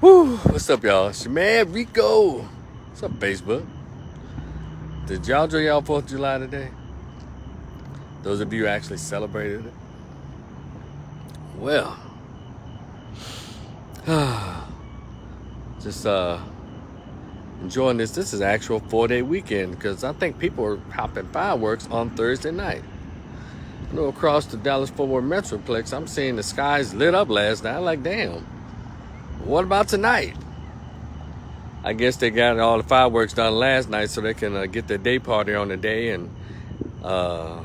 Woo, what's up, y'all? It's your man, Rico. What's up, Facebook? Did y'all enjoy y'all 4th of July today? Those of you who actually celebrated it? Well, just enjoying this. This is an actual 4-day weekend because I think people are popping fireworks on Thursday night. I know across the Dallas-Fort Worth Metroplex, I'm seeing the skies lit up last night. I'm like, damn, what about tonight? I guess they got all the fireworks done last night so they can get their day party on the day and I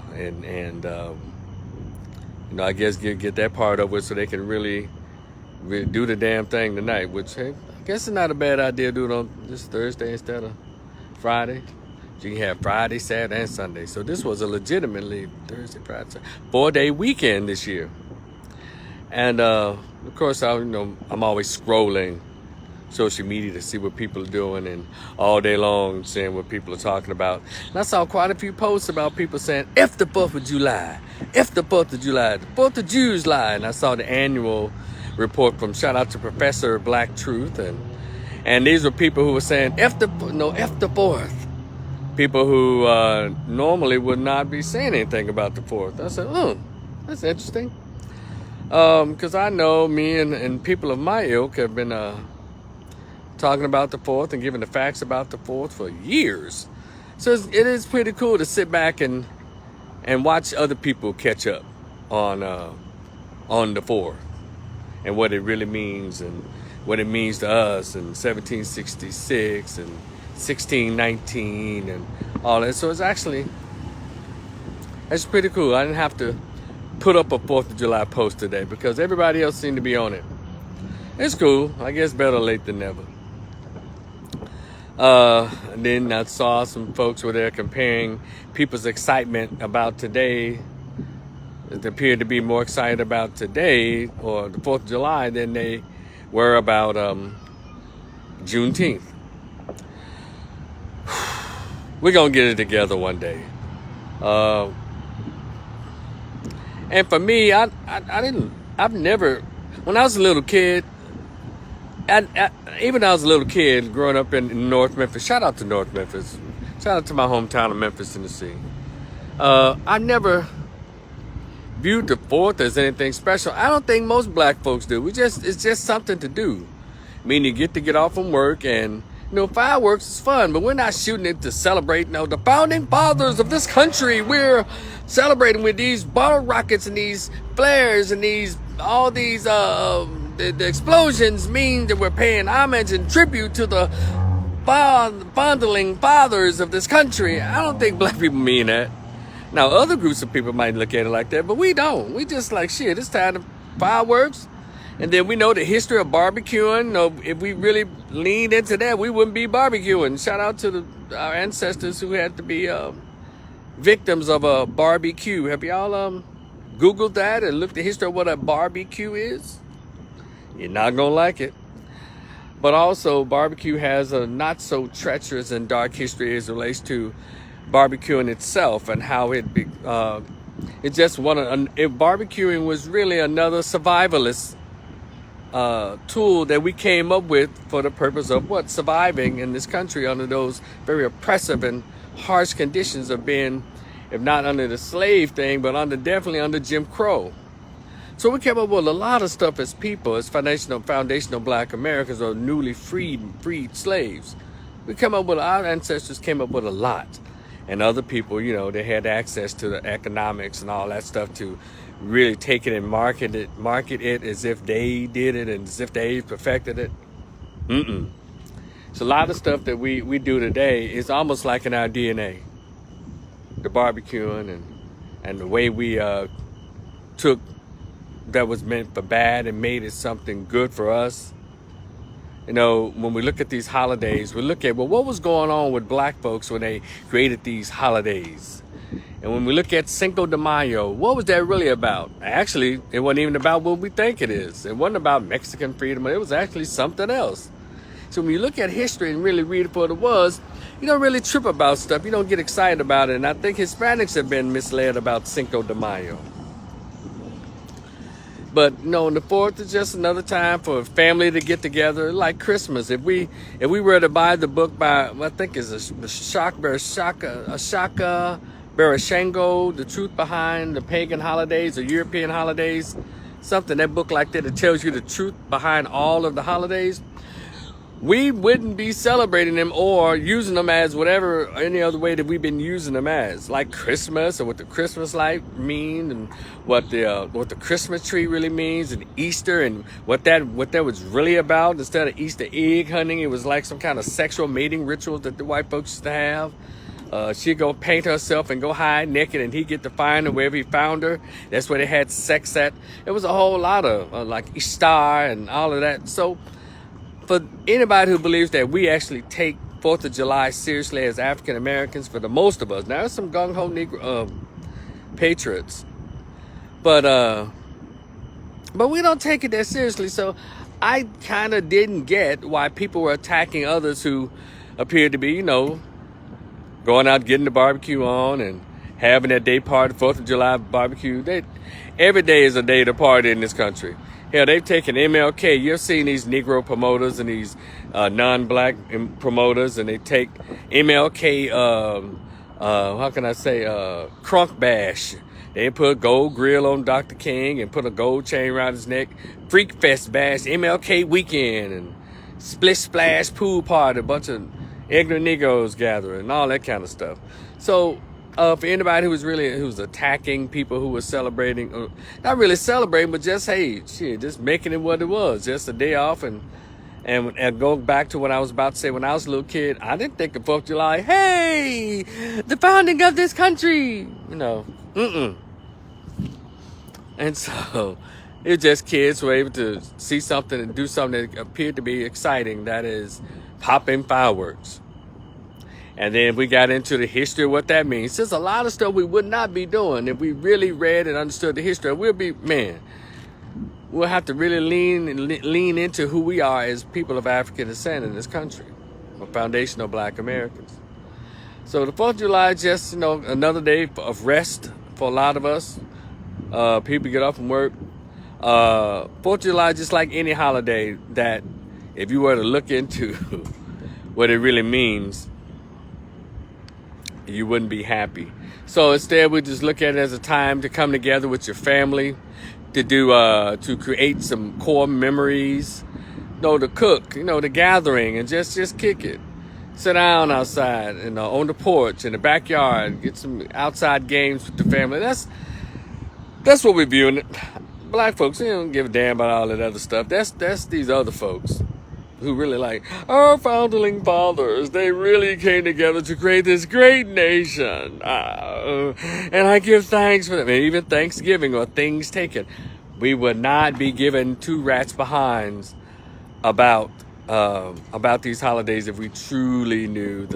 guess get that part of it so they can really do the damn thing tonight, which hey, I guess it's not a bad idea to do it on this Thursday instead of Friday. So you can have Friday, Saturday, and Sunday. So this was a legitimately Thursday, Friday, Saturday, 4-day weekend this year. And of course, I'm always scrolling social media to see what people are doing, and all day long seeing what people are talking about. And I saw quite a few posts about people saying, F the 4th of July, F the 4th of July, the 4th of Jews lie. And I saw the annual report from, shout out to Professor Black Truth, and these were people who were saying, F the 4th. People who normally would not be saying anything about the 4th. I said, oh, that's interesting. Because I know me and people of my ilk have been talking about the 4th and giving the facts about the 4th for years. So it is pretty cool to sit back and watch other people catch up on the 4th and what it really means and what it means to us in 1766 and 1619 and all that. So it's pretty cool. I didn't have to put up a 4th of July post today because everybody else seemed to be on it. It's cool. I guess better late than never. And then I saw some folks were there comparing people's excitement about today. It appeared to be more excited about today or the 4th of July than they were about Juneteenth. We're gonna get it together one day. And for me, I've never, when I was a little kid, even when I was a little kid growing up in North Memphis, shout out to North Memphis, shout out to my hometown of Memphis, Tennessee. I never viewed the 4th as anything special. I don't think most black folks do. It's just something to do. I mean, you get to get off from work and, fireworks is fun, but we're not shooting it to celebrate, the founding fathers of this country. We're celebrating with these bottle rockets and these flares and all these, the explosions mean that we're paying homage and tribute to the fondling fathers of this country. I don't think black people mean that. Now, other groups of people might look at it like that, but we don't. We just like, shit, it's time to fireworks. And then we know the history of barbecuing. If we really leaned into that, we wouldn't be barbecuing. Shout out to our ancestors who had to be victims of a barbecue. Have y'all Googled that and looked at the history of what a barbecue is? You're not going to like it. But also, barbecue has a not so treacherous and dark history as it relates to barbecuing itself and how it's just if barbecuing was really another survivalist tool that we came up with for the purpose of surviving in this country under those very oppressive and harsh conditions of being, if not under the slave thing, but definitely under Jim Crow. So we came up with a lot of stuff as people, as foundational black Americans or newly freed slaves. Our ancestors came up with a lot. And other people, they had access to the economics and all that stuff to really take it and market it as if they did it and as if they perfected it. So a lot of stuff that we do today is almost like in our DNA. The barbecuing and the way we took that was meant for bad and made it something good for us. When we look at these holidays, we look at, what was going on with black folks when they created these holidays? And when we look at Cinco de Mayo, what was that really about? Actually, it wasn't even about what we think it is. It wasn't about Mexican freedom. It was actually something else. So when you look at history and really read it for what it was, you don't really trip about stuff. You don't get excited about it. And I think Hispanics have been misled about Cinco de Mayo. But no, the 4th is just another time for family to get together, like Christmas. If we were to buy the book by, I think it's Ashaka Barashango, The Truth Behind the Pagan Holidays or European Holidays, something, that book like that, it tells you the truth behind all of the holidays, we wouldn't be celebrating them or using them as whatever, any other way that we've been using them as, like Christmas, or what the Christmas light mean, and what the Christmas tree really means, and Easter, and what that was really about. Instead of Easter egg hunting, it was like some kind of sexual mating ritual that the white folks used to have. She'd go paint herself and go hide naked, and he'd get to find her wherever he found her. That's where they had sex at. It was a whole lot of like Ishtar and all of that. So for anybody who believes that we actually take 4th of July seriously as African Americans, for the most of us, now there's some gung-ho Negro patriots, but we don't take it that seriously. So I kind of didn't get why people were attacking others who appeared to be, you know, going out getting the barbecue on and having that day party, 4th of July barbecue. Every day is a day to party in this country. Hell, they've taken MLK. You've seen these Negro promoters and these non-black promoters, and they take MLK, how can I say, crunk bash. They put a gold grill on Dr. King and put a gold chain around his neck. Freak Fest bash, MLK weekend, and split splash pool party, a bunch of ignorant Negroes gathering, and all that kind of stuff. So for anybody who's attacking people who were celebrating, not really celebrating, but just, hey, shit, just making it what it was, just a day off. And go back to what I was about to say, when I was a little kid, I didn't think of 4th of July, hey, the founding of this country, you know, And so it's just kids who were able to see something and do something that appeared to be exciting, that is popping fireworks. And then we got into the history of what that means. There's a lot of stuff we would not be doing if we really read and understood the history. We'll have to really lean into who we are as people of African descent in this country, or foundational Black Americans. So the 4th of July is just, you know, another day of rest for a lot of us. People get off from work. 4th of July, just like any holiday, that if you were to look into what it really means, you wouldn't be happy. So instead, we just look at it as a time to come together with your family, to do to create some core memories, you know, to cook, you know, the gathering, and just kick it, sit down outside and on the porch in the backyard, get some outside games with the family. That's what we're viewing it. Black folks, they don't give a damn about all that other stuff. That's these other folks who really like our founding fathers. They really came together to create this great nation. And I give thanks for them. And even Thanksgiving or things taken, we would not be given two rats behinds about these holidays if we truly knew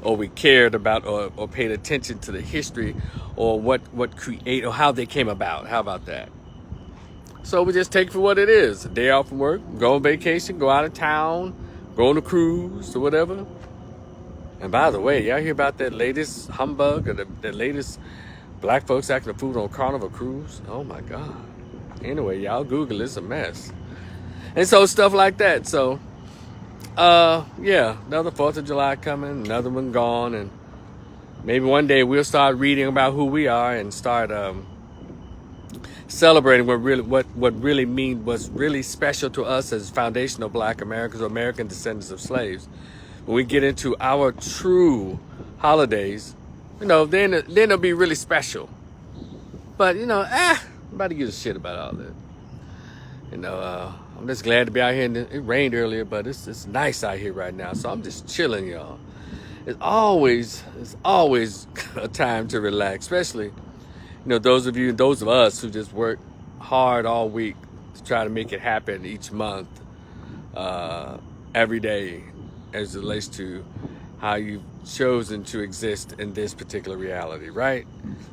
or we cared about or paid attention to the history or what create or how they came about. How about that? So we just take it for what it is. A day off from work, go on vacation, go out of town, go on a cruise or whatever. And by the way, y'all hear about that latest humbug or the latest black folks acting a fool on Carnival Cruise? Oh my God. Anyway, y'all Google it, it's a mess. And so stuff like that. So, yeah, another 4th of July coming, another one gone. And maybe one day we'll start reading about who we are and start celebrating what was really special to us as foundational Black Americans or American descendants of slaves. When we get into our true holidays, you know, then it'll be really special. But you know, I'm about to give a shit about all that. You know, I'm just glad to be out here. It rained earlier, but it's nice out here right now. So I'm just chilling, y'all. It's always a time to relax, especially, you know, those of you and those of us who just work hard all week to try to make it happen each month, every day, as it relates to how you've chosen to exist in this particular reality, right?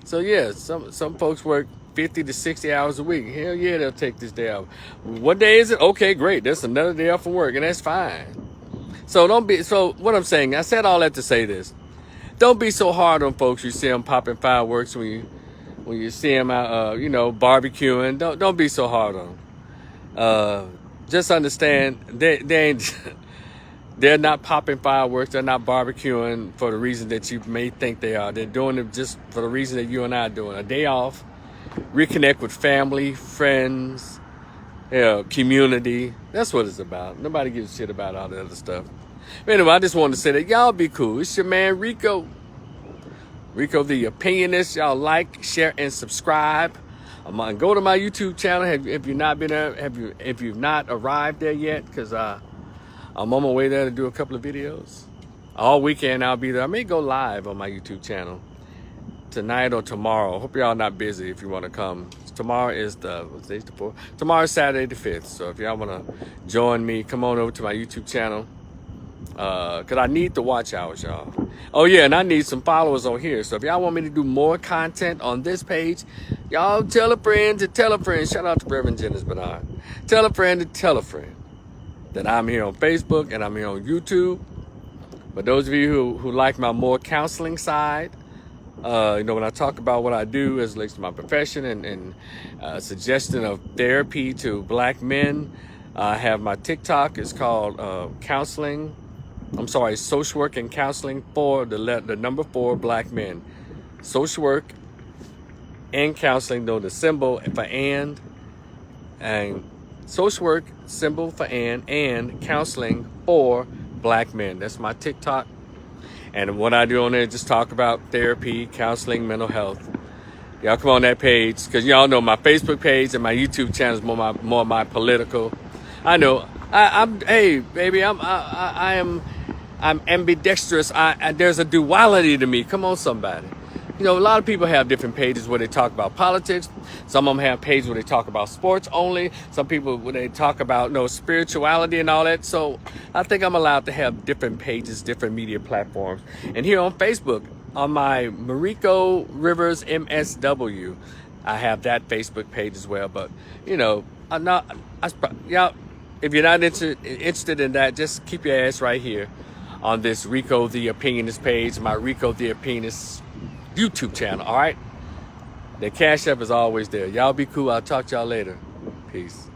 So yeah, some folks work 50 to 60 hours a week. Hell yeah, they'll take this day off. What day is it? Okay, great. That's another day off from work, and that's fine. So what I'm saying, I said all that to say this. Don't be so hard on folks you see them popping fireworks when when you see them out, you know, barbecuing, don't be so hard on them. Just understand they ain't they're not popping fireworks. They're not barbecuing for the reason that you may think they are. They're doing it just for the reason that you and I are doing. A day off, reconnect with family, friends, community. That's what it's about. Nobody gives a shit about all the other stuff. But anyway, I just wanted to say that y'all be cool. It's your man Rico. Rico the Opinionist. Y'all like, share, and subscribe. Go to my YouTube channel. If you've not been there, if you've not arrived there yet, because I'm on my way there to do a couple of videos. All weekend I'll be there. I may go live on my YouTube channel tonight or tomorrow. Hope y'all not busy if you want to come. Tomorrow is what's the 4th? Tomorrow's Saturday the 5th. So if y'all want to join me, come on over to my YouTube channel. Cause I need the watch hours, y'all. Oh yeah, and I need some followers on here. So if y'all want me to do more content on this page, y'all tell a friend to tell a friend. Shout out to Reverend Janice Bernard. Tell a friend to tell a friend that I'm here on Facebook and I'm here on YouTube. But those of you who like my more counseling side, you know, when I talk about what I do as relates to my profession and suggestion of therapy to black men, I have my TikTok. It's called social work and counseling for the number 4 black men. Social work and counseling, though the symbol for and social work, symbol for and counseling for black men. That's my TikTok. And what I do on there is just talk about therapy, counseling, mental health. Y'all come on that page, because y'all know my Facebook page and my YouTube channel is more my political. I know. Hey, baby, I'm ambidextrous. There's a duality to me. Come on, somebody. You know, a lot of people have different pages where they talk about politics. Some of them have pages where they talk about sports only. Some people where they talk about spirituality and all that. So I think I'm allowed to have different pages, different media platforms. And here on Facebook, on my RicoRiversMSW, I have that Facebook page as well. But you know, y'all, if you're not interested in that, just keep your ass right here on this Rico the Opinionist page, my Rico the Opinionist YouTube channel, all right? The Cash App is always there. Y'all be cool. I'll talk to y'all later. Peace.